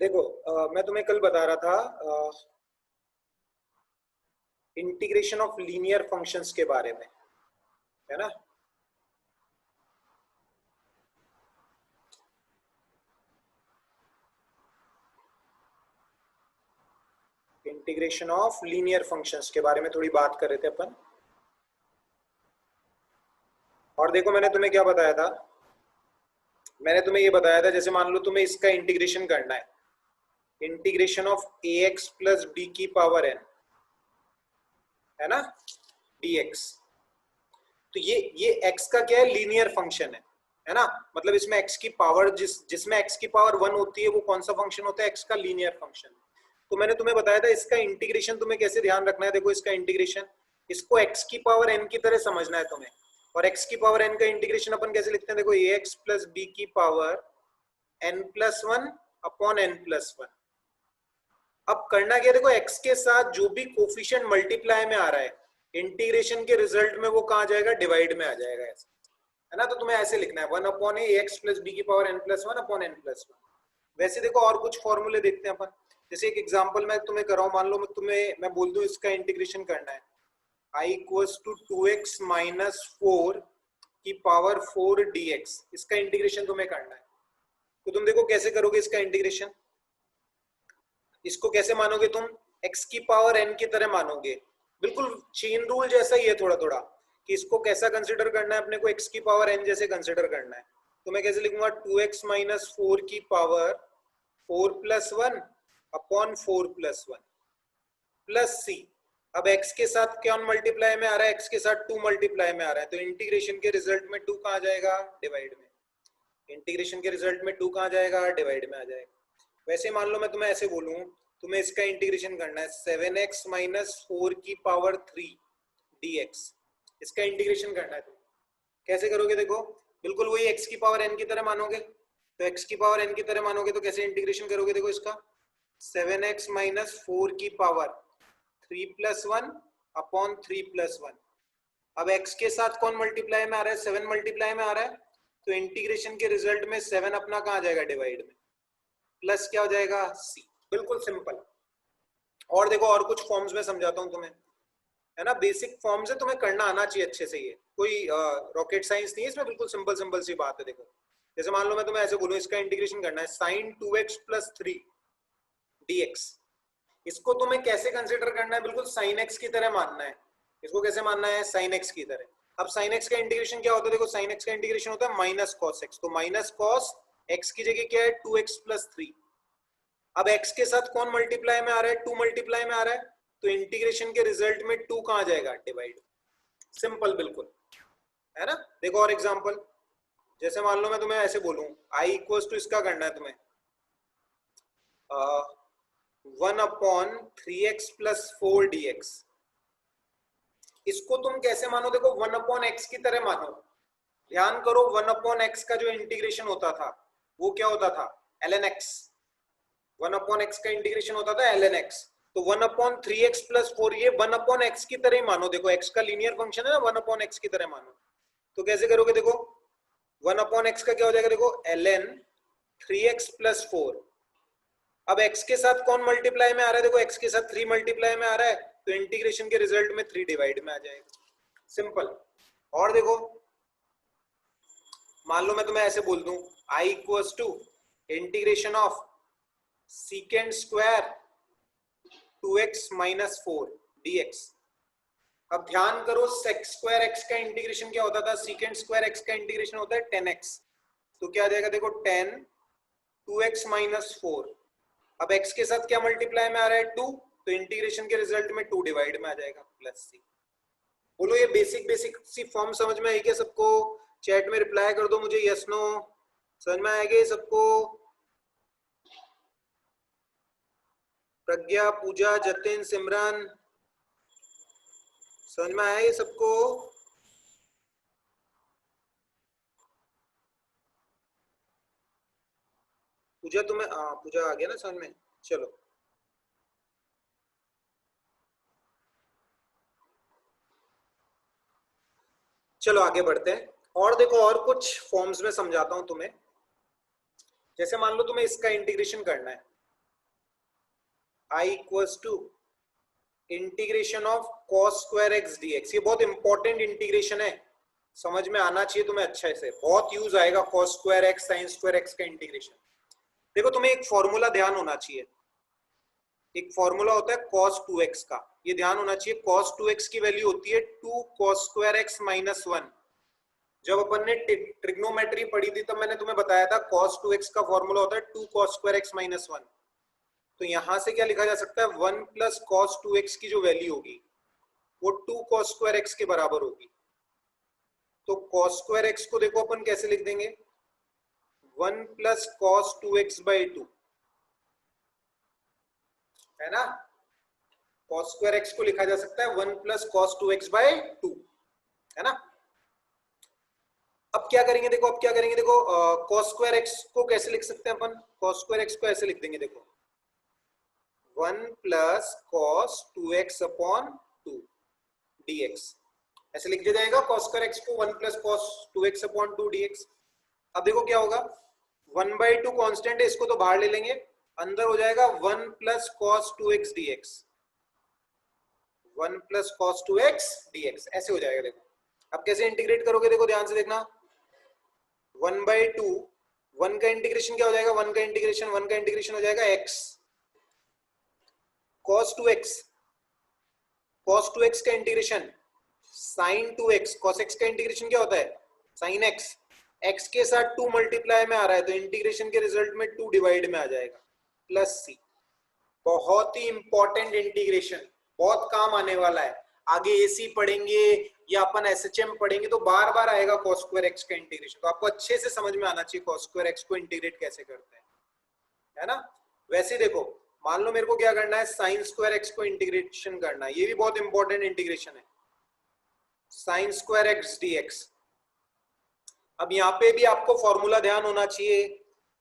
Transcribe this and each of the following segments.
देखो मैं तुम्हें कल बता रहा था इंटीग्रेशन ऑफ लीनियर फंक्शंस के बारे में, है ना। इंटीग्रेशन ऑफ लीनियर फंक्शंस के बारे में थोड़ी बात कर रहे थे अपन। और देखो मैंने तुम्हें क्या बताया था, मैंने तुम्हें ये बताया था जैसे मान लो तुम्हें इसका इंटीग्रेशन करना है, integration of a x plus b की पावर एन, है ना, dx। तो ये x का क्या है, लीनियर फंक्शन है ना। मतलब इसमें x की पावर जिसमें x की पावर 1 होती है वो कौन सा फंक्शन होता है, x का लीनियर फंक्शन। तो मैंने तुम्हें बताया था इसका इंटीग्रेशन तुम्हें कैसे ध्यान रखना है। देखो इसका इंटीग्रेशन, इसको x की पावर n की तरह समझना है तुम्हें। और x की पावर n का इंटीग्रेशन अपन कैसे लिखते हैं, देखो ax प्लस बी की power n plus one upon n plus one. अब करना क्या, देखो x के साथ जो भी कोफिशिएंट मल्टीप्लाई में आ रहा है, इंटीग्रेशन के रिजल्ट में वो कहाँ जाएगा, डिवाइड में आ जाएगा, ऐसा है ना। तो तुम्हें ऐसे लिखना है 1 अपॉन ए एक्स प्लस बी की power n plus one upon n plus one. वैसे देखो और कुछ फॉर्मूले देखते हैं अपन। जैसे एक एग्जांपल मैं तुम्हें कर रहा हूँ, मान लो मैं बोल दूं इसका इंटीग्रेशन करना है i equals to 2x minus 4 की पावर 4 dx। इसका इंटीग्रेशन तुम्हें करना है, तो तुम देखो कैसे करोगे इसका इंटीग्रेशन। इसको कैसे मानोगे तुम, x की पावर n की तरह मानोगे, बिल्कुल चेन रूल जैसा ही है थोड़ा थोड़ा, कि इसको कैसा कंसिडर करना है अपने को, x की पावर n जैसे कंसिडर करना है। तो मैं कैसे लिखूंगा, 2x माइनस 4 की power 4 plus one upon 4 plus one plus C. अब x के साथ क्या मल्टीप्लाई में आ रहा है, x के साथ 2 मल्टीप्लाई में आ रहा है, तो इंटीग्रेशन के रिजल्ट में 2 कहाँ जाएगा, डिवाइड में। इंटीग्रेशन के रिजल्ट में 2 कहाँ जाएगा, डिवाइड में आ जाएगा। वैसे मान लो मैं तुम्हें ऐसे बोलूं, तुम्हें इसका इंटीग्रेशन करना है 7x माइनस 4 की पावर 3 dx। इसका इंटीग्रेशन करना है तुम्हें, कैसे करोगे, देखो बिल्कुल वही x की पावर n की तरह मानोगे। तो x की पावर n की तरह मानोगे तो कैसे इंटीग्रेशन करोगे, देखो इसका 7x माइनस 4 की power 3 plus one upon 3 plus one. अब x के साथ कौन मल्टीप्लाई में आ रहा है, 7 मल्टीप्लाई में आ रहा है, तो इंटीग्रेशन के रिजल्ट में 7 अपना कहाँ जाएगा, डिवाइड में, प्लस क्या हो जाएगा, c। बिल्कुल सिंपल। और देखो और कुछ फॉर्म्स में समझाता हूँ तुम्हें, है ना। बेसिक फॉर्म्स है, तुम्हें करना आना चाहिए अच्छे से, ये कोई रॉकेट साइंस नहीं है इसमें, बिल्कुल सिंपल सिंपल सी बात है। देखो जैसे मान लो मैं तुम्हें ऐसे बोलूं, इसका इंटीग्रेशन करना है साइन 2x प्लस 3 dx। इसको तुम्हें कैसे कंसिडर करना है, बिल्कुल साइन x की तरह मानना है। इसको कैसे मानना है, साइन x की तरह। अब साइन x का इंटीग्रेशन क्या होता है, देखो साइन x का इंटीग्रेशन होता है माइनस कॉस x। तो माइनस कॉस x की जगह क्या है, 2x प्लस 3। अब x के साथ कौन मल्टीप्लाई में आ रहा है, 2 मल्टीप्लाई में आ रहा है, तो इंटीग्रेशन के रिजल्ट में 2 कहां जाएगा, डिवाइड। सिंपल बिल्कुल, है ना। देखो और एग्जांपल, जैसे मान लो मैं तुम्हें ऐसे बोलूं i इक्वल्स टू इसका करना है तुम्हें 1 अपॉन 3x प्लस 4 dx। इसको तुम कैसे मानो, देखो 1 अपॉन x की तरह मानो। ध्यान करो 1 अपॉन x का जो इंटीग्रेशन होता था वो क्या होता था, ln x। 1 अपॉन x का इंटीग्रेशन होता था ln x। तो 1 अपॉन 3x प्लस 4 ये 1 अपॉन x की तरह ही मानो। देखो x का लीनियर फंक्शन है ना, 1 अपॉन x की तरह मानो। तो कैसे करोगे, देखो 1 अपॉन x का क्या हो जाएगा, देखो ln 3x प्लस 4। अब x के साथ कौन मल्टीप्लाई में आ रहा है, देखो x के साथ 3 मल्टीप्लाई में आ रहा है, तो इंटीग्रेशन के रिजल्ट में 3 डिवाइड में आ जाएगा, सिंपल। और देखो मान लो मैं तुम्हें ऐसे बोल दूं i equals to integration of secant square 2x minus 4 dx। अब ध्यान करो sec स्क्वायर x का इंटीग्रेशन क्या होता था, secant स्क्वायर x का इंटीग्रेशन होता है 10x। तो क्या आ जाएगा, देखो 10 2x माइनस 4। अब x के साथ क्या मल्टीप्लाई में आ रहा है, 2, तो इंटीग्रेशन के रिजल्ट में 2 डिवाइड में आ जाएगा, प्लस c। बोलो ये बेसिक बेसिक सी फॉर्म समझ में आई क्या सबको, चैट में रिप्लाई कर दो मुझे यस नो, समझ में आएगा सबको। प्रज्ञा, पूजा, जतिन, सिमरन, समझ में आया ये सबको। पूजा तुम्हें, हाँ पूजा आ गया ना समझ में, चलो चलो आगे बढ़ते हैं। और देखो और कुछ फॉर्म्स में समझाता हूं तुम्हें। जैसे मान लो तुम्हें इसका इंटीग्रेशन करना है, I equals to integration of cos square x dx. ये बहुत इंपॉर्टेंट इंटीग्रेशन है, समझ में आना चाहिए तुम्हें अच्छा से, बहुत यूज आएगा cos square x sine square x का इंटीग्रेशन। देखो तुम्हें एक फॉर्मूला ध्यान होना चाहिए, एक फॉर्मूला होता है cos 2x का, ये ध्यान होना चाहिए। cos 2x की वैल्यू होती है 2 cos स्क्वायर x माइनस 1। जब अपन ने ट्रिग्नोमेट्री पढ़ी थी तब मैंने तुम्हें बताया था cos 2x का फॉर्मूला होता है 2 cos स्क्वायर x माइनस 1। तो यहां से क्या लिखा जा सकता है, 1 प्लस cos 2x की जो वैल्यू होगी वो 2 cos स्क्वायर x के बराबर होगी। तो cos स्क्वायर x को देखो अपन कैसे लिख देंगे, 1 प्लस cos 2x बाई 2, है ना। cos स्क्वायर x को लिखा जा सकता है 1 प्लस cos 2x बाय 2, है ना। अब क्या करेंगे देखो, अब क्या करेंगे देखो, cos स्क्वायर x को कैसे लिख सकते हैं अपन, cos स्क्वायर x को ऐसे लिख देंगे देखो, 1 plus cos 2x upon 2 dx, ऐसे लिख दिया जाएगा cos स्क्वायर x को 1 plus cos 2x upon 2 dx। अब देखो क्या होगा, 1/2 कांस्टेंट है, इसको तो बाहर ले लेंगे, अंदर हो जाएगा 1 plus cos 2x dx, 1 plus cos 2x dx, ऐसे हो जाएगा। देखो अब कैसे इंटीग्रेट करोगे, देखो ध्यान से देखना, 1/2, 1 का इंटीग्रेशन क्या हो जाएगा, 1 का इंटीग्रेशन, 1 का इंटीग्रेशन हो जाएगा x, cos 2x, cos 2x का integration sin 2x, cos x का इंटीग्रेशन क्या होता है sin x, x के साथ 2 मल्टीप्लाई में आ रहा है तो इंटीग्रेशन के रिजल्ट में 2 डिवाइड में आ जाएगा, प्लस c। बहुत ही इंपॉर्टेंट इंटीग्रेशन, बहुत काम आने वाला है, आगे एसी पढ़ेंगे या अपन एसएचएम पढ़ेंगे तो बार बार आएगा cos स्क्वायर x का इंटीग्रेशन, तो आपको अच्छे से समझ में आना चाहिए cos स्क्वायर x को इंटीग्रेट कैसे करते हैं, है ना। वैसे देखो मान लो मेरे को क्या करना है, sin स्क्वायर x को इंटीग्रेशन करना है, ये भी बहुत इंपॉर्टेंट इंटीग्रेशन है, sin स्क्वायर x dx। अब यहाँ पे भी आपको फॉर्मूला ध्यान होना चाहिए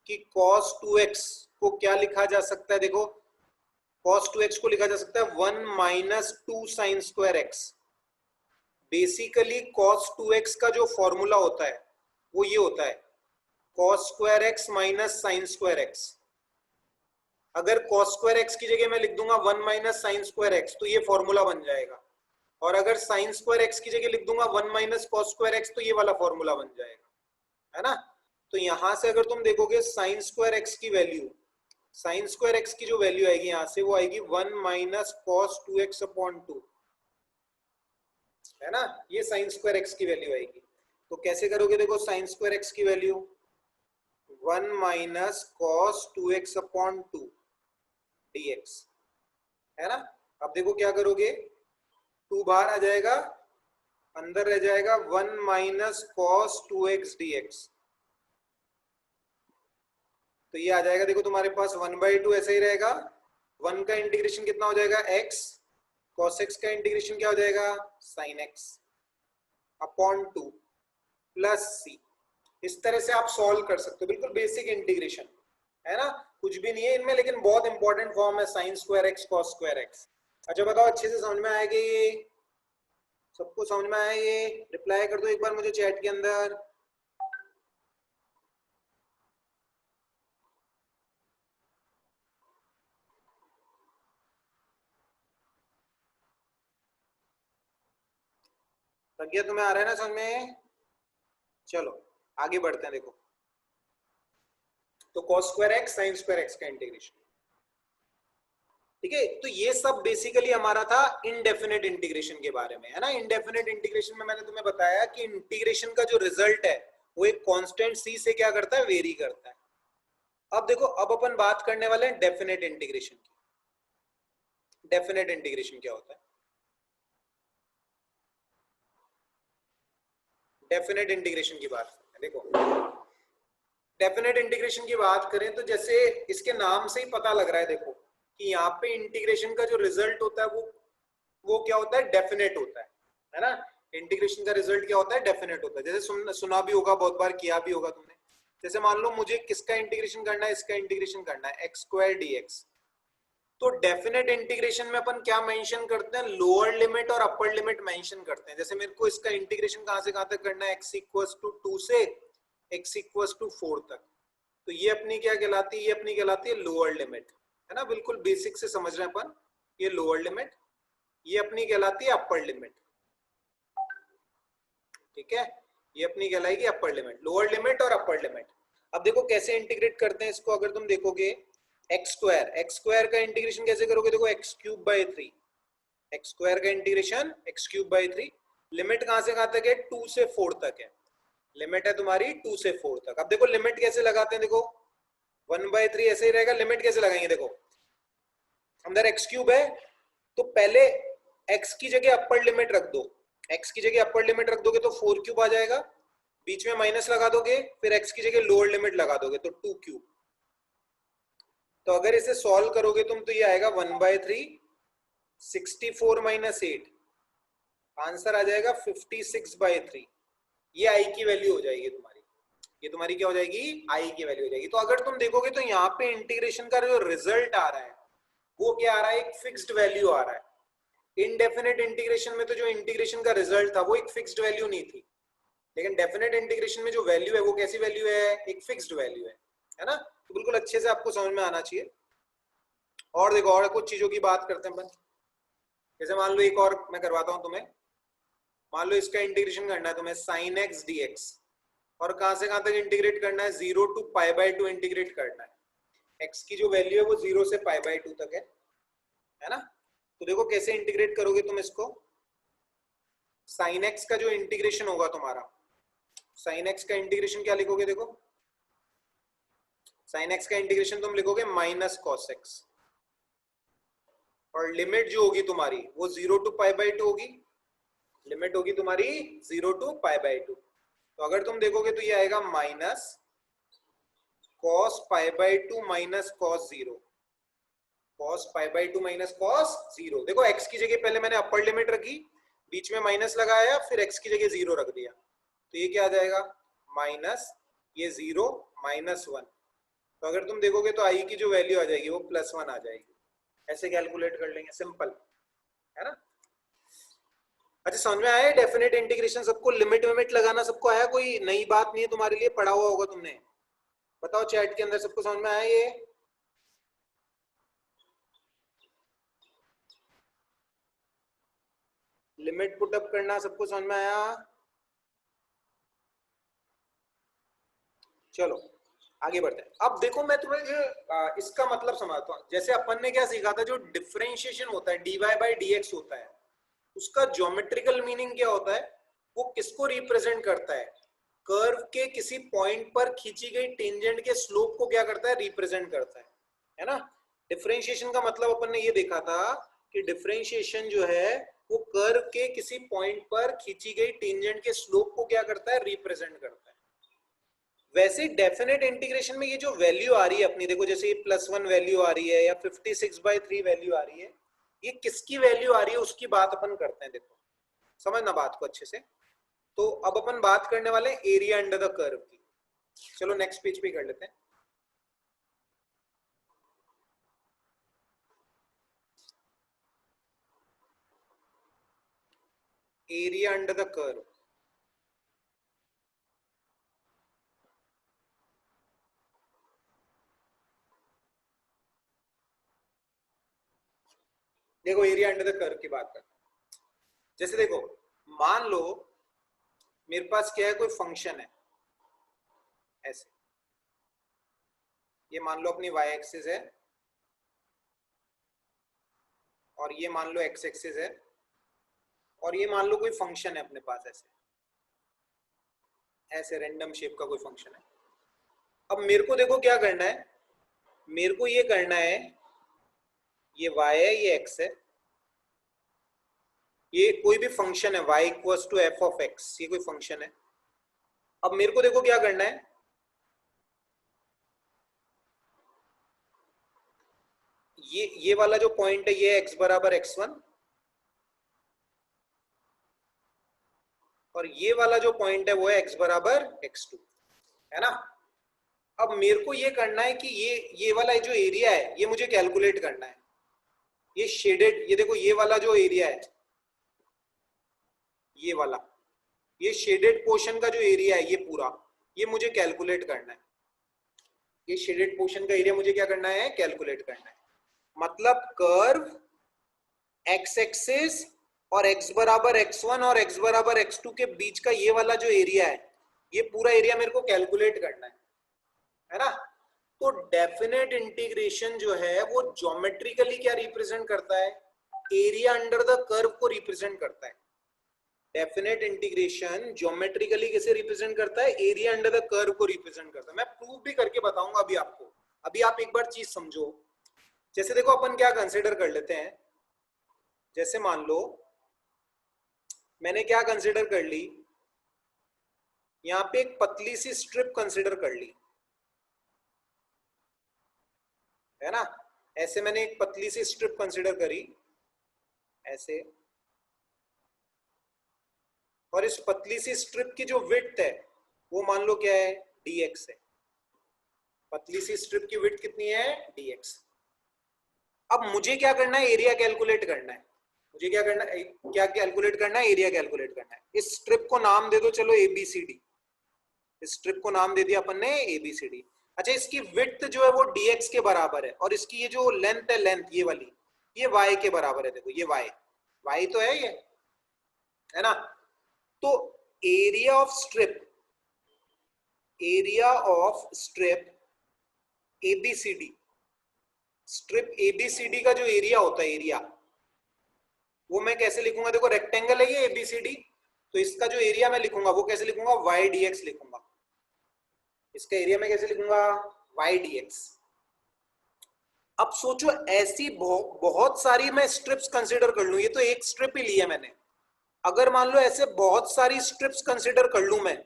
कि cos 2x को क्या लिखा जा सकता है, देखो cos 2x को लिखा जा सकता है 1 minus 2 sine square x। Basically cos 2x का जो फॉर्मूला होता है वो ये होता है cos square x minus sine square x। अगर cos स्क्वायर x की जगह मैं लिख दूंगा 1 माइनस साइन स्क्वायर x तो ये फॉर्मूला बन जाएगा, और अगर साइन स्क्वायर x की जगह लिख दूंगा 1 माइनस cos स्क्वायर x तो ये वाला फॉर्मूला बन जाएगा, है ना। तो यहां से अगर तुम देखोगे साइन स्क्वायर x की वैल्यू, साइन स्क्वायर एक्स की जो वैल्यू आएगी यहां से वो आएगी 1 माइनस कॉस 2x अपॉन 2, है ना, ये साइन स्क्वायर एक्स की वैल्यू आएगी। तो कैसे करोगे, देखो साइन स्क्वायर एक्स की value 1 minus cos 2x upon 2 dx, है ना। अब देखो क्या करोगे, 2 बाहर आ जाएगा, अंदर रह जाएगा 1 माइनस कॉस 2x dx, तो ये आ जाएगा देखो तुम्हारे पास 1/2 ऐसा ही रहेगा, 1 का इंटीग्रेशन कितना हो जाएगा x, cos x का इंटीग्रेशन क्या हो जाएगा sin x upon 2 plus c। इस तरह से आप सॉल्व कर सकते हो, बिल्कुल बेसिक इंटीग्रेशन है ना, कुछ भी नहीं है इनमें, लेकिन बहुत इंपॉर्टेंट फॉर्म है sin square x cos square x। अच्छा बताओ अच्छे से समझ में आएगा ये, सबको समझ में आया ये, रिप्लाई कर दो एक बार मुझे चैट के अंदर। प्रज्ञा तुम्हें आ रहा है ना समझ में, चलो आगे बढ़ते हैं। देखो तो cos square x sin square x का इंटीग्रेशन, ठीक है। तो ये सब बेसिकली हमारा था इनडेफिनेट इंटीग्रेशन के बारे में, है ना। इनडेफिनेट इंटीग्रेशन में मैंने तुम्हें बताया कि इंटीग्रेशन का जो रिजल्ट है वो एक कांस्टेंट c से क्या करता है, वेरी करता है। अब देखो अब अपन बात करने वाले हैं डेफिनेट इंटीग्रेशन की। डेफिनेट इंटीग्रेशन क्या होता है, डेफिनेट इंटीग्रेशन की बात करते हैं। देखो डेफिनेट इंटीग्रेशन की बात करें तो जैसे इसके नाम से ही पता लग रहा है देखो कि यहाँ पे इंटीग्रेशन का जो रिजल्ट होता है वो क्या होता है, डेफिनेट होता है ना। इंटीग्रेशन का रिजल्ट क्या होता है, डेफिनेट होता है। जैसे सुना भी होगा, बहुत बार किया भी होगा तुमने। जैसे मान लो मुझे किसका इंटीग्रेशन करना है, इसका इंटीग्रेशन करना है x स्क्वायर dx। तो डेफिनेट इंटीग्रेशन में अपन क्या मेंशन करते हैं, लोअर लिमिट और अपर लिमिट मेंशन करते हैं। जैसे मेरे को इसका इंटीग्रेशन कहां से कहां तक करना है, x इक्वल्स टू 2 से x इक्वल्स टू 4 तक, तो ये अपनी क्या कहलाती है, ये अपनी कहलाती है लोअर लिमिट, है ना, बिल्कुल बेसिक से समझ रहे हैं अपन। ये लोअर लिमिट, ये अपनी कहलाती है अपर लिमिट, ठीक है, ये अपनी कहलाएगी अपर लिमिट, लोअर लिमिट और अपर लिमिट। अब देखो कैसे इंटीग्रेट करते हैं इसको, अगर तुम देखोगे एक्स स्क्वायर का इंटीग्रेशन कैसे करोगे, देखो x cube by 3, x square का integration x cube by 3, limit कहां से कहां तक है, 2 से 4 तक है, लिमिट है तुम्हारी 2 से 4 तक। अब देखो लिमिट कैसे लगाते हैं, देखो 1/3 ऐसे ही रहेगा, लिमिट कैसे लगाएंगे, देखो अंदर एक्स क्यूब है तो पहले एक्स की जगह अपर लिमिट रख दो, एक्स की जगह अपर लिमिट रख दोगे तो 4 क्यूब आ जाएगा, बीच में माइनस लगा दोगे, फिर एक्स की जगह लोअर लिमिट लगा दोगे तो 2 क्यूब। तो अगर इसे सॉल्व करोगे तुम तो ये आएगा 1/3 64 माइनस 8, आंसर आ जाएगा 56/3। ये आई की वैल्यू हो जाएगी तुम्हारी, ये तुम्हारी क्या हो जाएगी, आई की वैल्यू हो जाएगी। तो अगर तुम देखोगे तो यहाँ पे इंटीग्रेशन का जो रिजल्ट आ रहा है वो क्या आ रहा है, एक फिक्स्ड वैल्यू आ रहा है। इनडेफिनेट इंटीग्रेशन में तो जो इंटीग्रेशन का रिजल्ट था वो एक फिक्स्ड वैल्यू नहीं थी, लेकिन डेफिनेट इंटीग्रेशन में जो वैल्यू है वो कैसी वैल्यू है, एक फिक्स्ड वैल्यू है ना। तो बिल्कुल अच्छे से आपको समझ में आना चाहिए। और देखो और कुछ चीजों की बात करते हैं अपन, जैसे मान लो एक और मैं करवाता हूं तुम्हें, मान लो इसका इंटीग्रेशन करना है तुम्हें sin x dx, और कहां से कहां तक इंटीग्रेट करना है, 0 to π/2 इंटीग्रेट करना है। x की जो वैल्यू है वो 0 से π/2 तक है ना। तो देखो कैसे इंटीग्रेट करोगे तुम इसको, sin x का जो इंटीग्रेशन होगा तुम्हारा, sin x का इंटीग्रेशन क्या लिखोगे, देखो sin x का इंटीग्रेशन तुम लिखोगे माइनस cos x, और लिमिट जो होगी तुम्हारी वो 0 to π/2 होगी, लिमिट होगी तुम्हारी 0 to π/2। तो अगर तुम देखोगे तो ये आएगा minus cos π/2 minus cos 0, cos π/2 minus cos 0। देखो x की जगह पहले मैंने अपर लिमिट रखी, बीच में माइनस लगाया, फिर x की जगह 0 रख दिया, तो ये क्या आ जाएगा माइनस ये 0 माइनस 1। तो अगर तुम देखोगे तो आई की जो वैल्यू आ जाएगी वो +1 आ जाएगी। ऐसे कैलकुलेट कर लेंगे, सिंपल है ना। अच्छा समझ में आया डेफिनेट इंटीग्रेशन, सबको लिमिट विमिट लगाना सबको आया, कोई नई बात नहीं है तुम्हारे लिए, पढ़ा हुआ होगा तुमने, बताओ चैट के अंदर सबको समझ में आया ये, लिमिट पुटअप करना सबको समझ में आया। चलो आगे बढ़ते हैं। अब देखो मैं तुम्हें इसका मतलब समझाता हूँ। जैसे अपन ने क्या सीखा था, जो डिफरेंशिएशन होता है dy/dx होता है, उसका ज्योमेट्रिकल मीनिंग क्या होता है, वो किसको रिप्रेजेंट करता है, कर्व के किसी पॉइंट पर खींची गई टेंजेंट के स्लोप को क्या करता है, रिप्रेजेंट करता है ना। डिफरेंशिएशन का मतलब अपन ने ये देखा था कि डिफरेंशिएशन जो है वो कर्व के किसी पॉइंट पर खींची गई टेंजेंट के स्लोप को क्या करता है, रिप्रेजेंट करता है। वैसे डेफिनेट इंटीग्रेशन में ये जो वैल्यू आ रही है अपनी, देखो जैसे ये +1 वैल्यू आ रही है या 56/3 वैल्यू आ रही है, ये किसकी वैल्यू आ रही है उसकी बात अपन करते हैं। देखो समझना बात को अच्छे से। तो अब अपन बात करने वाले हैं एरिया अंडर द कर्व की। चलो नेक्स्ट पेज पे कर लेते हैं। एरिया अंडर द कर्व, देखो एरिया अंडर द कर्व की बात करते हैं। जैसे देखो मान लो मेरे पास क्या है, कोई फंक्शन है ऐसे, ये मान लो अपनी y एक्सिस है और ये मान लो x एक्सिस है, और ये मान लो कोई फंक्शन है अपने पास ऐसे, ऐसे रैंडम शेप का कोई फंक्शन है। अब मेरे को देखो क्या करना है, मेरे को ये करना है, ये y है ये x है, ये कोई भी फंक्शन है y equals to f of x, ये कोई फंक्शन है। अब मेरे को देखो क्या करना है, ये वाला जो पॉइंट है ये x बराबर x1, और ये वाला जो पॉइंट है वो है x बराबर x2, है ना। अब मेरे को ये करना है कि ये वाला जो एरिया है ये मुझे कैलकुलेट करना है, ये शेडेड, ये देखो ये वाला जो एरिया है, ये वाला, ये शेडेड पोर्शन का जो एरिया है ये पूरा, ये मुझे कैलकुलेट करना है। ये शेडेड पोर्शन का एरिया मुझे क्या करना है, कैलकुलेट करना है। मतलब कर्व एक्स एक्सिस और x बराबर x1 और x बराबर x2 के बीच का ये वाला जो एरिया है, ये पूरा एरिया मेरे को कैलकुलेट करना है ना। तो डेफिनेट इंटीग्रेशन जो है वो ज्योमेट्रिकली क्या रिप्रेजेंट करता है, एरिया अंडर द कर्व को रिप्रेजेंट करता है। डेफिनेट इंटीग्रेशन ज्योमेट्रिकली कैसे रिप्रेजेंट करता है, एरिया अंडर द कर्व को रिप्रेजेंट करता है। मैं प्रूव भी करके बताऊंगा अभी आपको। अभी आप एक बार चीज समझो। जैसे देखो अपन क्या कंसिडर कर लेते हैं, जैसे मान लो मैंने क्या कंसिडर कर ली, यहां पे एक पतली सी स्ट्रिप कंसिडर कर ली, है ना। ऐसे मैंने एक पतली सी स्ट्रिप कंसिडर करी ऐसे, और इस पतली सी स्ट्रिप की जो विड्थ है वो मान लो क्या है, dx है। पतली सी स्ट्रिप की विड्थ कितनी है, dx। अब मुझे क्या करना है, एरिया कैलकुलेट करना है। मुझे क्या करना है, क्या कैलकुलेट करना है, एरिया कैलकुलेट करना है। इस स्ट्रिप को नाम दे दो चलो ABCD। इस स्ट्रिप को नाम दे दिया अपन ने ABCD। अच्छा, इसकी विड्थ जो है वो dx के बराबर है, और इसकी ये जो लेंथ है, लेंथ ये वाली, ये y के बराबर है। देखो ये y तो है, ये है ना। तो area of strip, area of strip ABCD, strip ABCD का जो एरिया होता है, एरिया वो मैं कैसे लिखूंगा, देखो रेक्टेंगल है ये ABCD, तो इसका जो एरिया मैं लिखूंगा वो कैसे लिखूंगा, y dx लिखूंगा। इसका एरिया मैं कैसे लिखूंगा, y dx। अब सोचो ऐसी बहुत सारी मैं स्ट्रिप्स कंसीडर कर लूं, ये तो एक स्ट्रिप ही ली है मैंने। अगर मान लो ऐसे बहुत सारी स्ट्रिप्स कंसीडर कर लूं मैं,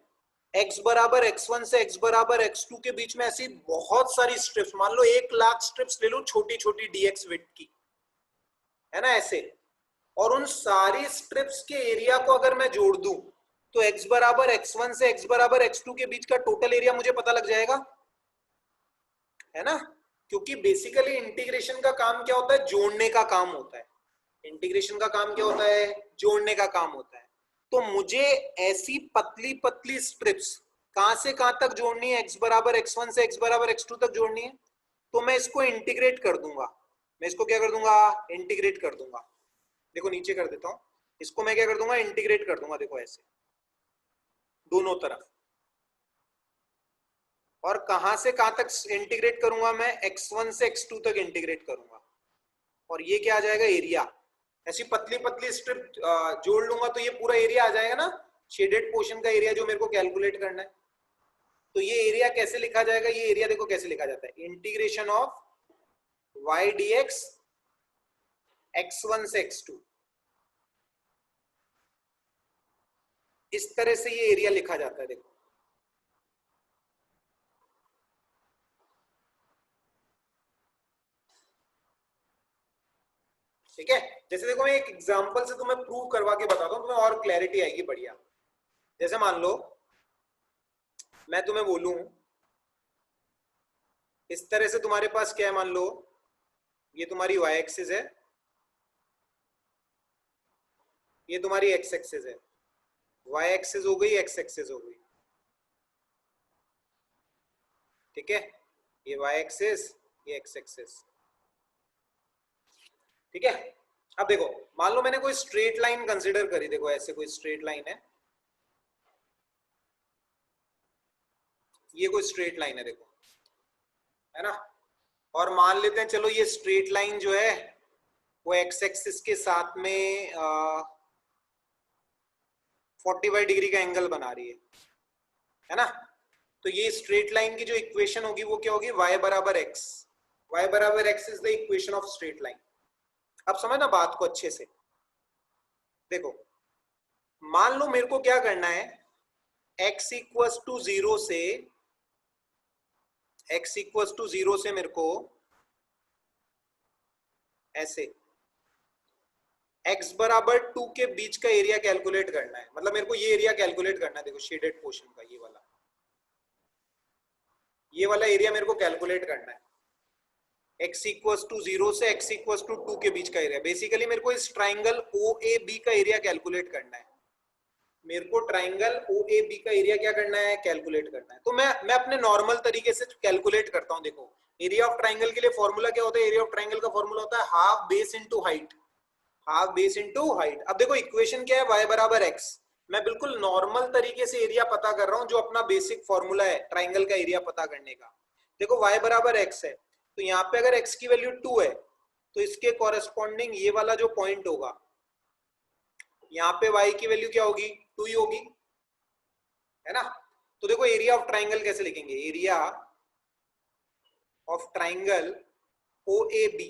x बराबर x1 से x बराबर x2 के बीच में ऐसी बहुत सारी स्ट्रिप्स, मान लो 1,00,000 स्ट्रिप्स ले लो छोटी छोटी dx विड्थ की, है ना ऐसे। और उन सारी स्ट्रिप्स के एरिया को अगर मैं जोड़ दूं तो x बराबर x1 से x बराबर x2 के बीच का टोटल एरिया मुझे पता लग जाएगा, है ना। क्योंकि बेसिकली इंटीग्रेशन का काम क्या होता है, जोड़ने का काम होता है। इंटीग्रेशन का काम क्या होता है, जोड़ने का काम होता है। तो मुझे ऐसी पतली पतली स्ट्रिप्स कहां से कहां तक जोड़नी है, x बराबर x1 से x बराबर x2 तक जोड़नी है। तो मैं इसको इंटीग्रेट कर दूंगा। मैं इसको क्या कर दूंगा, इंटीग्रेट कर दूंगा। देखो नीचे कर देता हूं, इसको मैं क्या कर दूंगा, इंटीग्रेट कर दूंगा। देखो ऐसे दोनों तरफ। और कहां से कहां तक इंटीग्रेट करूंगा, मैं x1 से x2 तक इंटीग्रेट करूंगा। और ये क्या आ जाएगा, एरिया। ऐसी पतली पतली स्ट्रिप जोड़ लूंगा तो ये पूरा एरिया आ जाएगा ना, शेडेड पोर्शन का एरिया जो मेरे को कैलकुलेट करना है। तो ये एरिया कैसे लिखा जाएगा, ये एरिया देखो कैसे लिखा जाता है, integration of y dx x1 से x2। इस तरह से ये एरिया लिखा जाता है। देखो ठीक है। जैसे देखो मैं एक एग्जांपल से तुम्हें प्रूव करवा के बताता हूं, तुम्हें और क्लैरिटी आएगी बढ़िया। जैसे मान लो मैं तुम्हें बोलूं इस तरह से, तुम्हारे पास क्या है, मान लो ये तुम्हारी y एक्सिस है, ये तुम्हारी x एक्सिस है। y एक्सिस हो गई, x एक्सिस हो गई, ठीक है। ये y एक्सिस, ये x एक्सिस, ठीक है। अब देखो मान लो मैंने कोई स्ट्रेट लाइन कंसीडर करी, देखो ऐसे कोई स्ट्रेट लाइन है, ये कोई स्ट्रेट लाइन है देखो, है ना। और मान लेते हैं चलो ये स्ट्रेट लाइन जो है वो x एक्सिस के साथ में 45 डिग्री का एंगल बना रही है ना। तो ये स्ट्रेट लाइन की जो इक्वेशन होगी वो क्या होगी, y बराबर x। y बराबर x is the equation of straight line. अब समझना बात को अच्छे से। देखो मान लो मेरे को क्या करना है, x इक्वल्स टू 0 से, x इक्वल्स टू 0 से मेरे को ऐसे x बराबर 2 के बीच का एरिया कैलकुलेट करना है। मतलब मेरे को ये एरिया कैलकुलेट करना है, देखो शेडेड पोर्शन का ये वाला एरिया मेरे को कैलकुलेट करना है। x इक्वल्स टू 0 से x इक्वल्स टू 2 के बीच का एरिया। बेसिकली मेरे को इस ट्राइंगल OAB का एरिया कैलकुलेट करना है। मेरे को ट्राइंगल OAB का एरिया क्या करना है, कैलकुलेट करना है। तो मैं अपने नॉर्मल तरीके से कैलकुलेट करता हूं। देखो एरिया ऑफ ट्राइंगल के लिए फॉर्मूला क्या होता है? एरिया ऑफ ट्राइंगल का फॉर्मूला होता है half base into height, half base into height. अब देखो इक्वेशन क्या है, y बराबर x। मैं बिल्कुल नॉर्मल तरीके से एरिया पता कर रहा हूं, जो अपना बेसिक फॉर्मूला है ट्राइंगल का एरिया पता करने का। देखो y बराबर x है, तो यहाँ पे अगर x की वैल्यू 2 है तो इसके कॉरेस्पॉन्डिंग ये वाला जो पॉइंट होगा, यहाँ पे y की वैल्यू क्या होगी? 2 ही होगी, है ना। तो देखो एरिया ऑफ ट्राइंगल कैसे लिखेंगे? Area of triangle OAB,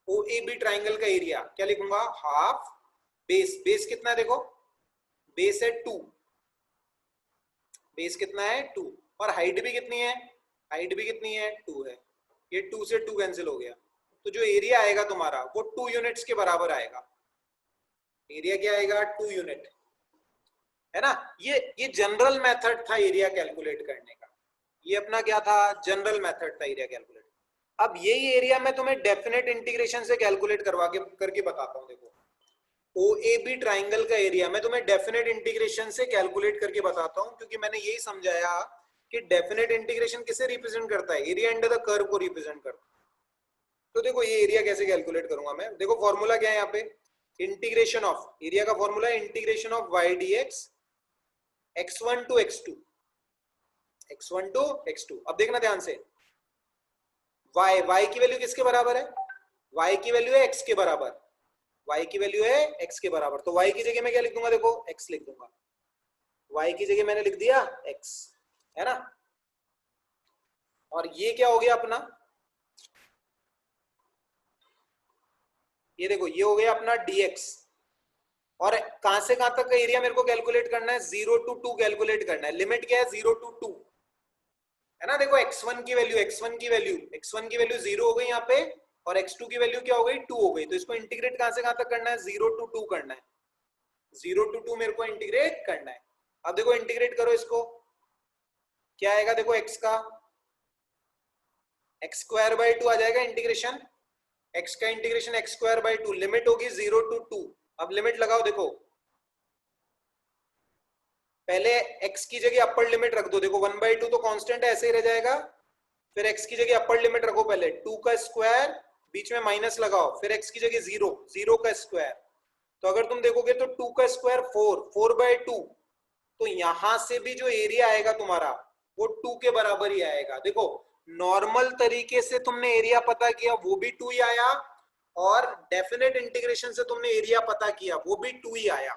OAB triangle का एरिया क्या लिखूंगा? हाफ बेस, बेस कितना है देखो, बेस है 2, बेस कितना है 2, और हाइट भी कितनी है? हाइट भी कितनी है? 2 है। ये 2 से 2 कैंसिल हो गया, तो जो एरिया आएगा तुम्हारा वो 2 यूनिट्स के बराबर आएगा। एरिया क्या आएगा? 2 यूनिट, है ना। ये जनरल मेथड था एरिया कैलकुलेट करने का, ये अपना क्या था? जनरल मेथड था एरिया कैलकुलेट। अब यही एरिया मैं तुम्हें डेफिनेट इंटीग्रेशन से कैलकुलेट करवा के करके बताता हूँ। देखो OAB ट्राइंगल का एरिया मैं तुम्हें डेफिनेट इंटीग्रेशन से कैलकुलेट करके बताता हूँ, क्योंकि मैंने यही समझाया कि डेफिनेट इंटीग्रेशन किसे रिप्रेजेंट करता है? एरिया अंडर द कर्व को रिप्रेजेंट करता है। तो देखो ये एरिया कैसे कैलकुलेट करूंगा मैं। देखो फॉर्मूला क्या है यहाँ पे? इंटीग्रेशन ऑफ, एरिया का फॉर्मूला है integration of y dx x1 to x2, x1 to x2। अब देखना ध्यान से, y की वैल्यू किसके बराबर है? y की वैल्यू है x के बराबर, y की वैल्यू है x के बराबर, तो y की जगह मैं क्या लिख दूंगा? देखो x लिख दूंगा, y की जगह मैंने लिख दिया x, है ना। और ये क्या हो गया अपना? ये देखो ये हो गया अपना dx। और कहां से कहां तक का एरिया मेरे को कैलकुलेट करना है? 0 टू 2 कैलकुलेट करना है। लिमिट क्या है? 0 टू 2, है ना। देखो x1 की वैल्यू, x1 की वैल्यू, x1 की वैल्यू 0 हो गई यहाँ पे, और x2 की वैल्यू क्या हो गई? 2 हो गई। तो इसको इंटीग्रेट कहां से कहां तक करना है? 0 टू 2 करना है, 0 टू 2 मेरे को इंटीग्रेट करना है। अब देखो इंटीग्रेट करो इसको, क्या आएगा? देखो x का x स्क्वायर बाई 2 आ जाएगा इंटीग्रेशन, x का integration x square by 2, limit होगी 0 टू 2। अब लिमिट लगाओ, देखो पहले x की जगह अपर लिमिट रख दो, देखो 1/2 तो कांस्टेंट है, ऐसे ही रह जाएगा। फिर x की जगह अपर लिमिट रखो, पहले 2 का स्क्वायर, बीच में माइनस लगाओ, फिर x की जगह 0, 0 का स्क्वायर। तो अगर तुम देखोगे तो 2 का स्क्वायर 4, 4/2, तो यहां से भी जो एरिया आएगा तुम्हारा वो 2 के बराबर ही आएगा। देखो नॉर्मल तरीके से तुमने एरिया पता किया, वो भी 2 ही आया, और डेफिनेट इंटीग्रेशन से तुमने एरिया पता किया, वो भी 2 ही आया।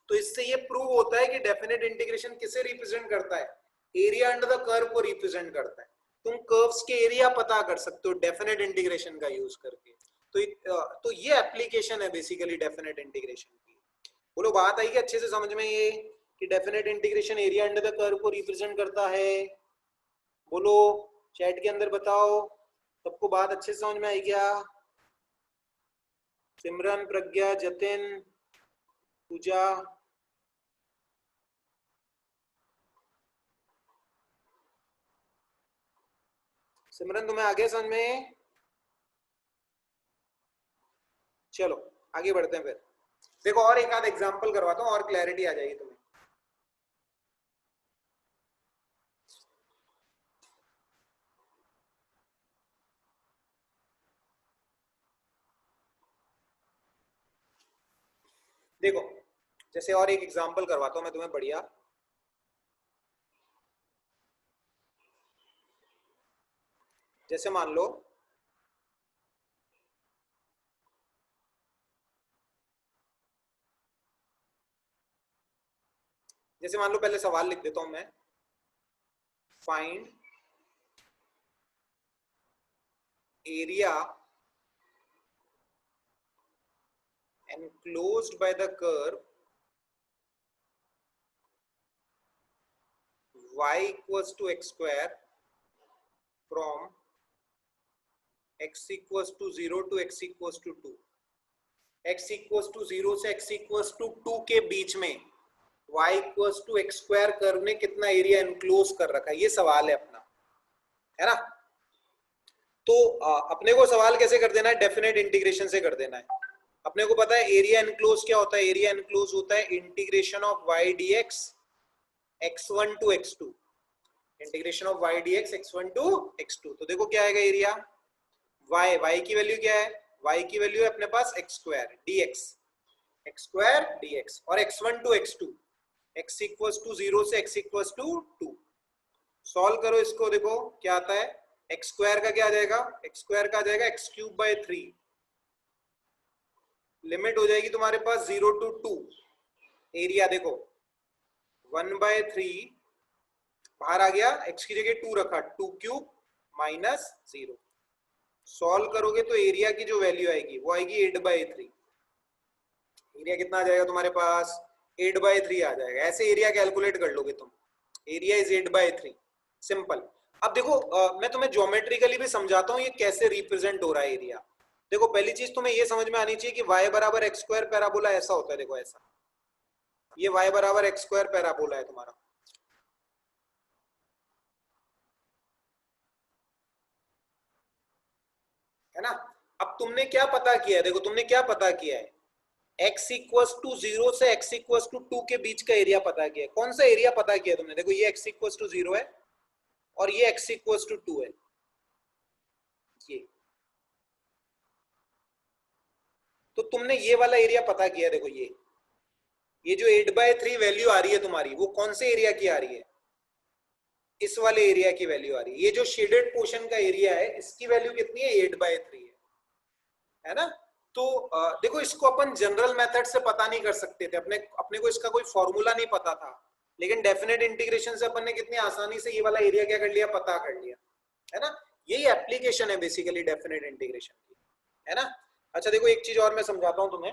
तो इससे ये प्रूव होता है कि डेफिनेट इंटीग्रेशन किसे रिप्रेजेंट करता है? एरिया अंडर द कर्व को रिप्रेजेंट करता है। तुम कर्व्स के एरिया पता कर सकते हो डेफिनेट इंटीग्रेशन का यूज करके। तो ये एप्लीकेशन है बेसिकली डेफिनेट इंटीग्रेशन की। बोलो बात आई कि अच्छे से समझ में ये कि definite integration area under the curve को रिप्रेजेंट करता है? बोलो चैट के अंदर बताओ, सबको बात अच्छे से समझ में आई क्या? सिमरन, प्रज्ञा, जतिन, पूजा, सिमरन तुम्हें आगे समझ में? चलो आगे बढ़ते हैं फिर। देखो और एक आध एग्जांपल करवाता हूँ और क्लैरिटी आ जाएगी तुम्हें। देखो जैसे और एक एग्जांपल करवाता हूँ मैं तुम्हें बढ़िया। जैसे मान लो पहले सवाल लिख देता हूं मैं, find area enclosed by the curve y equals to x square from x equals to 0 to x equals to 2, x equals to 0 से x equals to 2 के बीच में y equals to x square curve ने कितना area enclose कर रखा है, ये सवाल है अपना, है ना। तो अपने को सवाल कैसे कर देना है? डेफिनेट इंटीग्रेशन से कर देना है। अपने को पता है एरिया एनक्लोज क्या होता है? एरिया एनक्लोज होता है integration of y dx x1 to x2, integration of y dx x1 to x2। तो देखो क्या आएगा एरिया, y की वैल्यू क्या है, y की वैल्यू है अपने पास x स्क्वायर dx और x1 to x2, x equals to 0 से x इक्वल्स टू 2। सॉल्व करो इसको, देखो क्या आता है, x स्क्वायर का क्या आ जाएगा, x स्क्वायर का आ जाएगा x क्यूब बाय 3, लिमिट हो जाएगी तुम्हारे पास 0 टू 2, एरिया देखो 1/3 बाहर आ गया, x की जगह 2 रखा, 2 क्यूब माइनस 0। सॉल्व करोगे तो एरिया की जो वैल्यू आएगी वो आएगी 8/3। एरिया कितना आ जाएगा तुम्हारे पास, 8/3 आ जाएगा। ऐसे एरिया कैलकुलेट कर लोगे तुम, एरिया इज 8/3, सिंपल। अब देखो मैं तुम्हें ज्योमेट्रिकली भी समझाता हूँ ये कैसे रिप्रेजेंट हो रहा है एरिया। देखो पहली चीज तुम्हें ये समझ में आनी चाहिए कि y बराबर एक्स स्क्वायर पैराबोला ऐसा होता है, देखो ऐसा, ये y बराबर एक्स स्क्वायर पैराबोला है तुम्हारा, है ना। अब तुमने क्या पता किया है, देखो तुमने क्या पता किया है, x इक्वल्स टू 0 से x इक्वल्स टू 2 के बीच का एरिया पता किया है। कौन सा एरिया पता किया तुमने, देखो ये x इक्वल्स टू 0 है और ये x इक्वल्स टू 2 है, ये तो तुमने ये वाला एरिया पता किया, देखो ये जो 8/3 वैल्यू आ रही है तुम्हारी, वो कौन से एरिया की आ रही है, इस वाले एरिया की वैल्यू आ रही है। ये जो शेडेड पोर्शन का एरिया है इसकी वैल्यू कितनी है, 8/3 है ना। तो देखो इसको अपन जनरल मेथड से पता नहीं कर सकते थे, अपने को इसका कोई फॉर्मूला नहीं पता था, लेकिन डेफिनेट इंटीग्रेशन से अपन ने कितनी आसानी से ये वाला एरिया क्या कर लिया, पता कर लिया, है ना। यही एप्लीकेशन है बेसिकली डेफिनेट इंटीग्रेशन की, है ना। अच्छा देखो एक चीज और मैं समझाता हूं तुम्हें।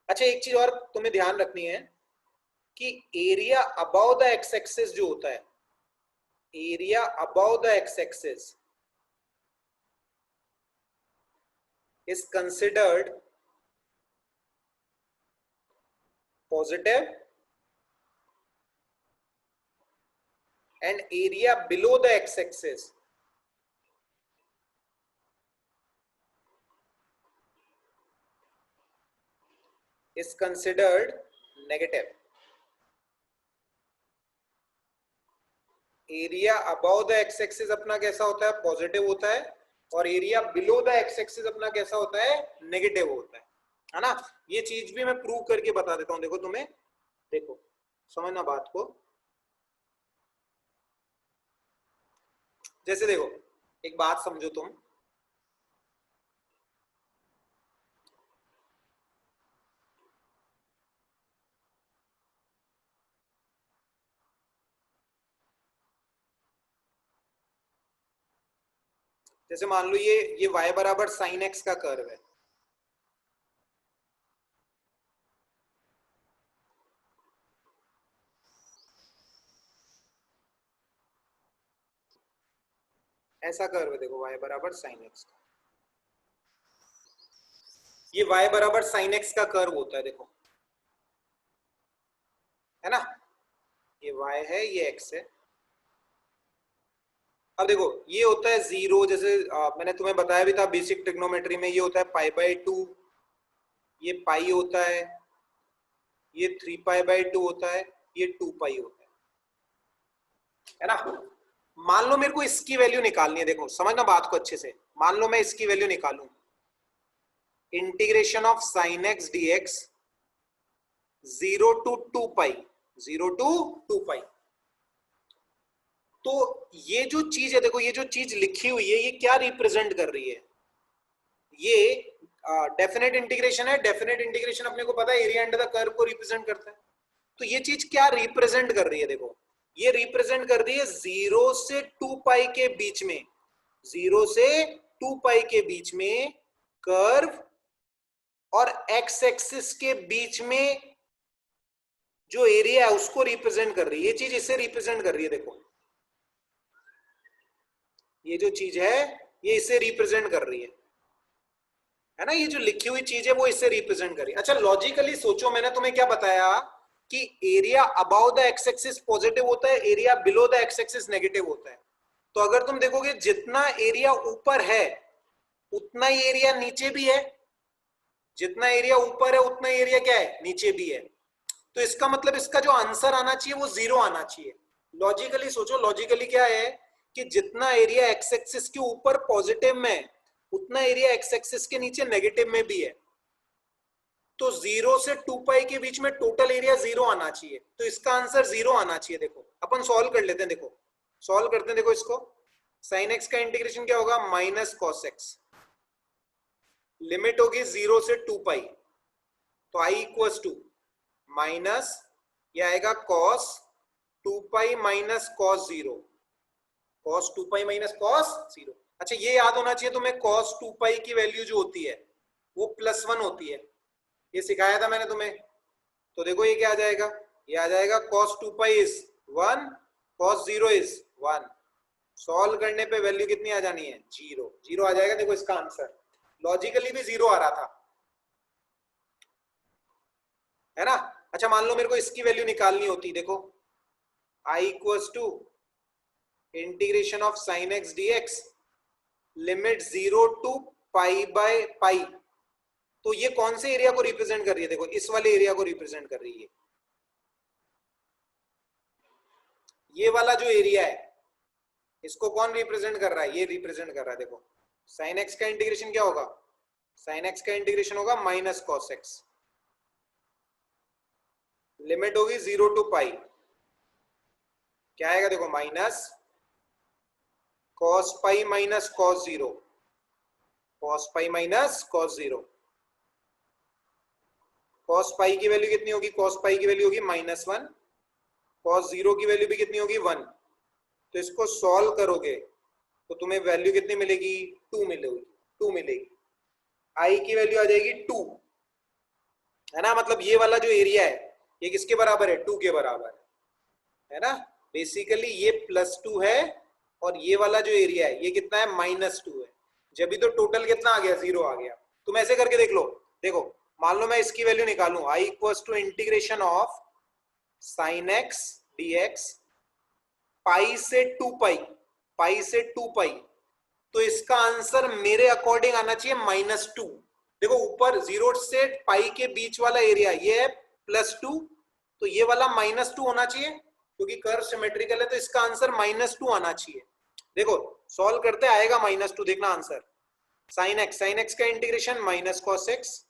अच्छा एक चीज और तुम्हें ध्यान रखनी है कि area above the x axis जो होता है, area above the x axis is considered positive and area below the x-axis is considered negative। Area above the x axis अपना कैसा होता है, पॉजिटिव होता है, और area below the x axis अपना कैसा होता है, नेगेटिव होता है ना। ये चीज भी मैं प्रूव करके बता देता हूं, देखो तुम्हें, देखो समझना बात को। जैसे देखो एक बात समझो तुम, जैसे मान लो ये y बराबर साइन एक्स का कर्व है, ऐसा कर्व है देखो y बराबर साइन एक्स का, ये y बराबर साइन एक्स का कर्व होता है देखो, है ना। ये y है, ये x है। अब देखो ये होता है 0, जैसे मैंने तुम्हें बताया भी था बेसिक ट्रिग्नोमेट्री में, ये होता है π/2, ये पाई होता ये 3π/2 होता है, ये 2π होता है ना। मान लो मेरे को इसकी वैल्यू निकालनी है, देखो समझना बात को अच्छे से, मान लो मैं इसकी वैल्यू निकालूं, integration of sine x dx 0 to 2π, 0 to 2π। तो ये जो चीज है देखो, ये जो चीज लिखी हुई है ये क्या रिप्रेजेंट कर रही है, ये डेफिनेट इंटीग्रेशन है। डेफिनेट इंटीग्रेशन अपने को पता है एरिया अंडर द कर्व को रिप्रेजेंट करता है। तो ये चीज क्या रिप्रेजेंट कर रही है, देखो ये रिप्रेजेंट कर रही है 0 से 2π के बीच में, 0 से 2π के बीच में कर्व और एक्स एक्सिस के बीच में जो एरिया है उसको रिप्रेजेंट कर रही है। ये चीज इसे रिप्रेजेंट कर रही है, देखो ये जो चीज है ये इसे रिप्रेजेंट कर रही है ना। ये जो लिखी हुई चीज है वो इसे रिप्रेजेंट कर रही है। अच्छा लॉजिकली सोचो, मैंने तुम्हें क्या बताया कि area about the x axis positive होता है, area below the x axis negative होता है। तो अगर तुम देखोगे जितना एरिया ऊपर है उतना ही एरिया नीचे भी है, जितना एरिया ऊपर है उतना एरिया क्या है, नीचे भी है। तो इसका मतलब इसका जो आंसर आना चाहिए वो 0 आना चाहिए। लॉजिकली सोचो, लॉजिकली क्या है कि जितना एरिया एक्स एक्सिस के ऊपर पॉजिटिव में है, उतना एरिया एक्स एक्सिस के नीचे नेगेटिव में भी है। तो 0 से 2 पाई के बीच में टोटल एरिया 0 आना चाहिए, तो इसका आंसर 0 आना चाहिए। देखो अपन सॉल्व कर लेते हैं, देखो सॉल्व करते हैं। देखो इसको, साइन एक्स का इंटीग्रेशन क्या होगा, माइनस कॉस एक्स, लिमिट होगी 0 से 2 पाई, तो आई इक्वल्स टू माइनस, ये आएगा cos 2 pi minus cos 0, cos 2 pi minus cos 0। अच्छा ये याद होना चाहिए तुम्हें, कॉस 2 पाई की वैल्यू जो होती है वो +1 होती है, ये सिखाया था मैंने तुम्हें। तो देखो ये क्या आ जाएगा, ये आ जाएगा cos 2 pi is 1, cos 0 is 1। Solve करने पे वैल्यू कितनी आ जानी है, 0, 0 आ जाएगा। देखो इसका आंसर लॉजिकली भी 0 आ रहा था, है ना। अच्छा मान लो मेरे को इसकी वैल्यू निकालनी होती, देखो i equals to integration of sine x d x, limit 0 to pi by pi. तो ये कौन से एरिया को रिप्रेजेंट कर रही है, देखो इस वाले एरिया को रिप्रेजेंट कर रही है। ये वाला जो एरिया है इसको कौन रिप्रेजेंट कर रहा है, ये रिप्रेजेंट कर रहा है। देखो साइन एक्स का इंटीग्रेशन क्या होगा, साइन एक्स का इंटीग्रेशन होगा माइनस कॉस एक्स, लिमिट होगी 0 टू पाई, क्या आएगा देखो minus cos pi minus cos 0, cos pi minus cos 0। Cos pi की वैल्यू कितनी होगी, कॉस पाई की वैल्यू होगी -1, कॉस 0 की वैल्यू भी कितनी होगी 1। तो इसको सॉल्व करोगे तो तुम्हें वैल्यू कितनी मिलेगी, 2 मिलेगी, 2 मिलेगी। आई की वैल्यू आ जाएगी 2, है ना। मतलब ये वाला जो एरिया है ये किसके बराबर है, 2 के बराबर है ना। बेसिकली ये +2 है और ये वाला जो एरिया है ये कितना है, -2 है। जब भी तो टोटल कितना आ गया, 0 आ गया। तुम ऐसे करके देख लो, देखो मान लो मैं इसकी वैल्यू निकालूं, I equals to integration of sine x d x pi से 2 पाई, पाई से 2 पाई, तो इसका आंसर मेरे अकॉर्डिंग आना चाहिए -2। देखो ऊपर 0 से पाई के बीच वाला एरिया ये है +2, तो ये वाला -2 होना चाहिए क्योंकि कर्व सिमेट्रिकल है, तो इसका आंसर -2 आना चाहिए। देखो सॉल्व करते आएगा -2, देखना आंसर। साइन एक्स का integration minus cos x,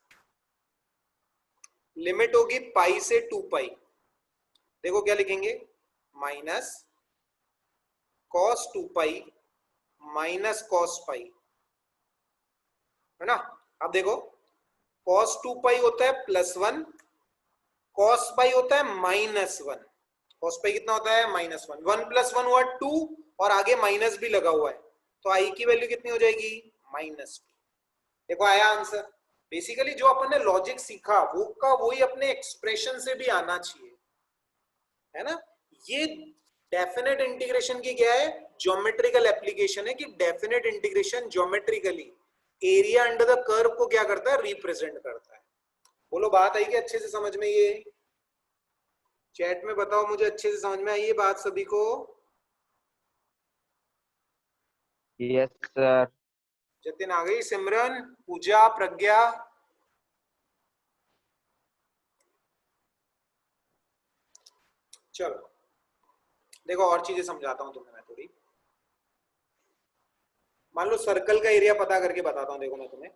limit होगी पाई से 2 पाई, देखो क्या लिखेंगे, minus cos 2 pi minus cos pi, है ना। अब देखो cos 2 पाई होता है +1, cos पाई होता है -1। cos पाई कितना होता है, -1, 1 + 1 हुआ 2 और आगे माइनस भी लगा हुआ है, तो आई की वैल्यू कितनी हो जाएगी, -2। देखो आया आंसर। बेसिकली जो अपन ने लॉजिक सीखा वो का वही अपने एक्सप्रेशन से भी आना चाहिए, है ना। ये डेफिनेट इंटीग्रेशन की क्या है, ज्योमेट्रिकल एप्लीकेशन है कि definite integration geometrically area under the curve को क्या करता है, रिप्रेजेंट करता है। बोलो बात आई कि अच्छे से समझ में, ये चैट में बताओ मुझे, अच्छे से समझ में आई ये बात सभी को। Yes sir. जतिन आ गई, सिमरन, पूजा, प्रज्ञा, चलो देखो और चीजें समझाता हूं तुम्हें मैं थोड़ी। मान लो सर्कल का एरिया पता करके बताता हूं, देखो मैं तुम्हें।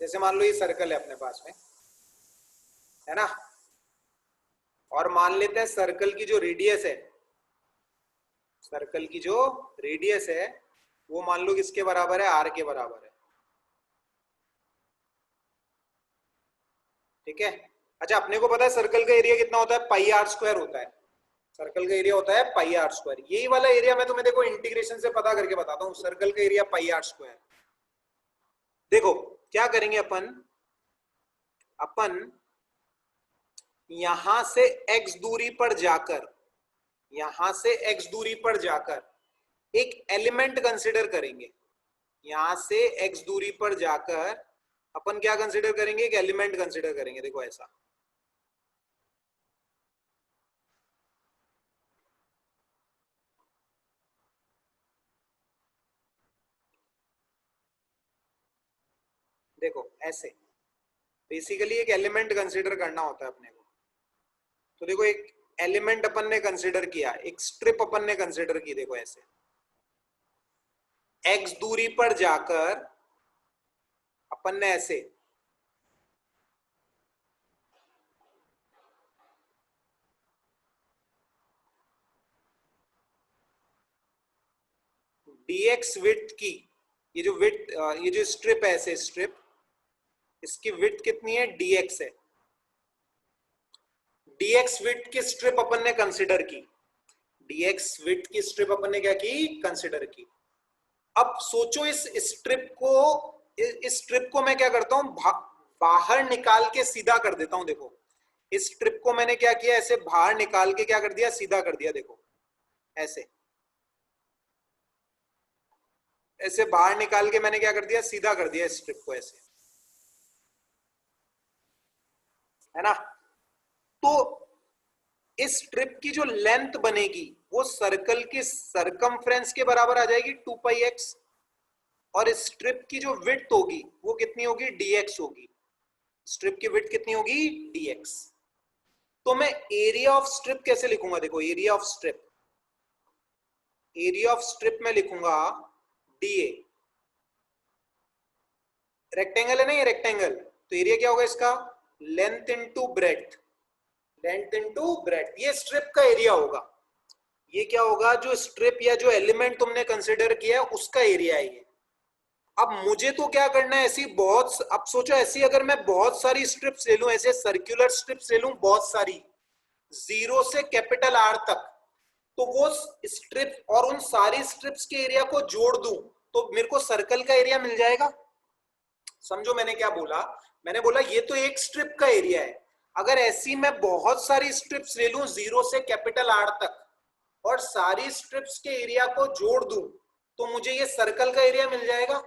जैसे मान लो ये सर्कल है अपने पास में, है ना, और मान लेते हैं सर्कल की जो रेडियस है, सर्कल की जो रेडियस है वो मान लो किसके बराबर है, आर के बराबर है, ठीक है। अच्छा अपने को पता है सर्कल का एरिया कितना होता है, πr² होता है। सर्कल का एरिया होता है πr²। यही वाला एरिया मैं तुम्हें देखो इंटीग्रेशन से पता करके बताता हूँ, सर्कल का एरिया πr²। देखो क्या करेंगे अपन, अपन यहां से x दूरी पर जाकर, यहां से x दूरी पर जाकर एक एलिमेंट कंसिडर करेंगे। यहां से x दूरी पर जाकर अपन क्या कंसिडर करेंगे, एक एलिमेंट कंसिडर करेंगे। देखो ऐसा, देखो ऐसे बेसिकली एक एलिमेंट कंसीडर करना होता है अपने को। तो देखो एक एलिमेंट अपन ने कंसीडर किया, एक स्ट्रिप अपन ने कंसीडर की, देखो ऐसे x दूरी पर जाकर अपन ने ऐसे dx विड्थ की, ये जो विड्थ, ये जो स्ट्रिप है ऐसे स्ट्रिप, इसकी विड्थ कितनी है, dx है। dx विड्थ की स्ट्रिप अपन ने कंसीडर की, dx विड्थ की स्ट्रिप अपन ने क्या की, कंसीडर की। अब सोचो इस स्ट्रिप को मैं क्या करता हूं, बाहर निकाल के सीधा कर देता हूं। देखो इस स्ट्रिप को मैंने क्या किया, ऐसे बाहर निकाल के क्या कर दिया, सीधा कर दिया। देखो ऐसे ऐसे बाहर निकाल के मैंने क्या कर दिया, सीधा कर दिया स्ट्रिप को ऐसे, है ना। तो इस स्ट्रिप की जो लेंथ बनेगी वो सर्कल की सरकमफ्रेंस के बराबर आ जाएगी 2 पाई एक्स, और इस स्ट्रिप की जो विड्थ होगी वो कितनी होगी, dx होगी। स्ट्रिप की विड्थ कितनी होगी, dx। तो मैं एरिया ऑफ स्ट्रिप कैसे लिखूंगा, देखो area of strip, area of strip में लिखूंगा dA। रेक्टेंगल है ना ये रेक्टेंगल, तो एरिया क्या होगा इसका, length into breadth, length into breadth, ये स्ट्रिप का एरिया होगा। ये क्या होगा, जो स्ट्रिप या जो एलिमेंट तुमने कंसीडर किया है उसका एरिया है ये। अब मुझे तो क्या करना है, ऐसी बहुत, अब सोचो ऐसी अगर मैं बहुत सारी स्ट्रिप्स ले लूं, ऐसे सर्कुलर स्ट्रिप्स ले लूं बहुत सारी, 0 से कैपिटल R तक, तो वो स्ट्रिप और उन सारी स्ट्रिप्स के एरिया को जोड़ दूं तो मेरे को सर्कल का एरिया मिल जाएगा। समझो मैंने क्या बोला, मैंने बोला ये तो एक स्ट्रिप का एरिया है, अगर ऐसी मैं बहुत सारी स्ट्रिप्स ले लूं 0 से कैपिटल R तक और सारी स्ट्रिप्स के एरिया को जोड़ दूं तो मुझे ये सर्कल का एरिया मिल जाएगा।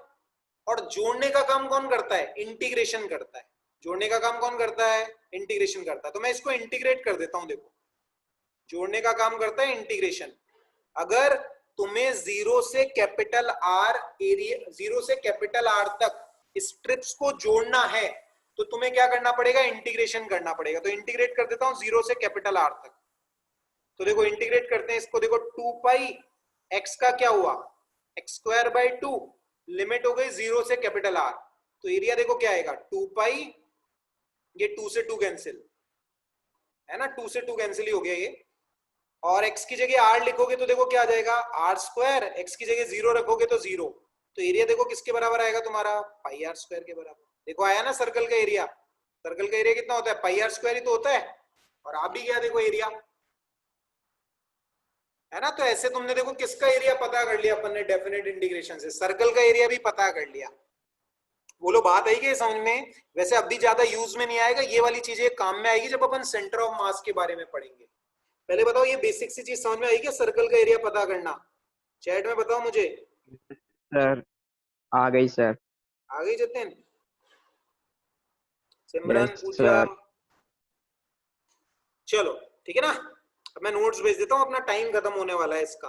और जोड़ने का काम कौन करता है, इंटीग्रेशन करता है। जोड़ने का काम कौन करता है, इंटीग्रेशन करता है। तो मैं इसको इंटीग्रेट कर देता हूं, देखो जोड़ने का काम करता है इंटीग्रेशन। अगर तुम्हें 0 से कैपिटल R एरिया, 0 से कैपिटल R तक स्ट्रिप्स को जोड़ना है तो तुम्हें क्या करना पड़ेगा, इंटीग्रेशन करना पड़ेगा। तो इंटीग्रेट कर देता हूं 0 से कैपिटल R तक। तो देखो इंटीग्रेट करते हैं इसको, देखो 2 पाई x का क्या हुआ, x स्क्वायर बाई 2, लिमिट हो गई 0 से कैपिटल R, तो एरिया देखो क्या आएगा 2 पाई, ये 2 से 2 कैंसिल है ना, 2 से 2 कैंसिल ही हो गया ये, और x की जगह R लिखोगे तो देखो क्या आ जाएगा, R स्क्वायर, x की जगह 0 रखोगे तो 0, तो एरिया देखो किसके बराबर आएगा तुम्हारा, पाई R स्क्वायर के बराबर। देखो आया ना सर्कल का एरिया, सर्कल का एरिया कितना होता है, पाई R स्क्वायर ही तो होता है, और आप भी गया देखो एरिया, है ना। तो ऐसे तुमने देखो किसका एरिया पता कर लिया अपन ने, डेफिनेट इंटीग्रेशन से सर्कल का एरिया भी पता कर लिया। बोलो बात आई क्या समझ में। वैसे अभी ज्यादा यूज में नहीं आएगा, ये वाली चीजें काम में आएगी जब अपन सेंटर ऑफ मास के बारे में पढ़ेंगे। पहले बताओ ये बेसिक सी चीज समझ में आई क्या, सर्कल का एरिया पता करना, चैट में बताओ मुझे। सर आ गई सर। आ गई जतिन, सिमरन, यस पूजा, सर। चलो ठीक है ना। अब मैं नोट्स भेज देता हूँ, अपना टाइम खत्म होने वाला है इसका।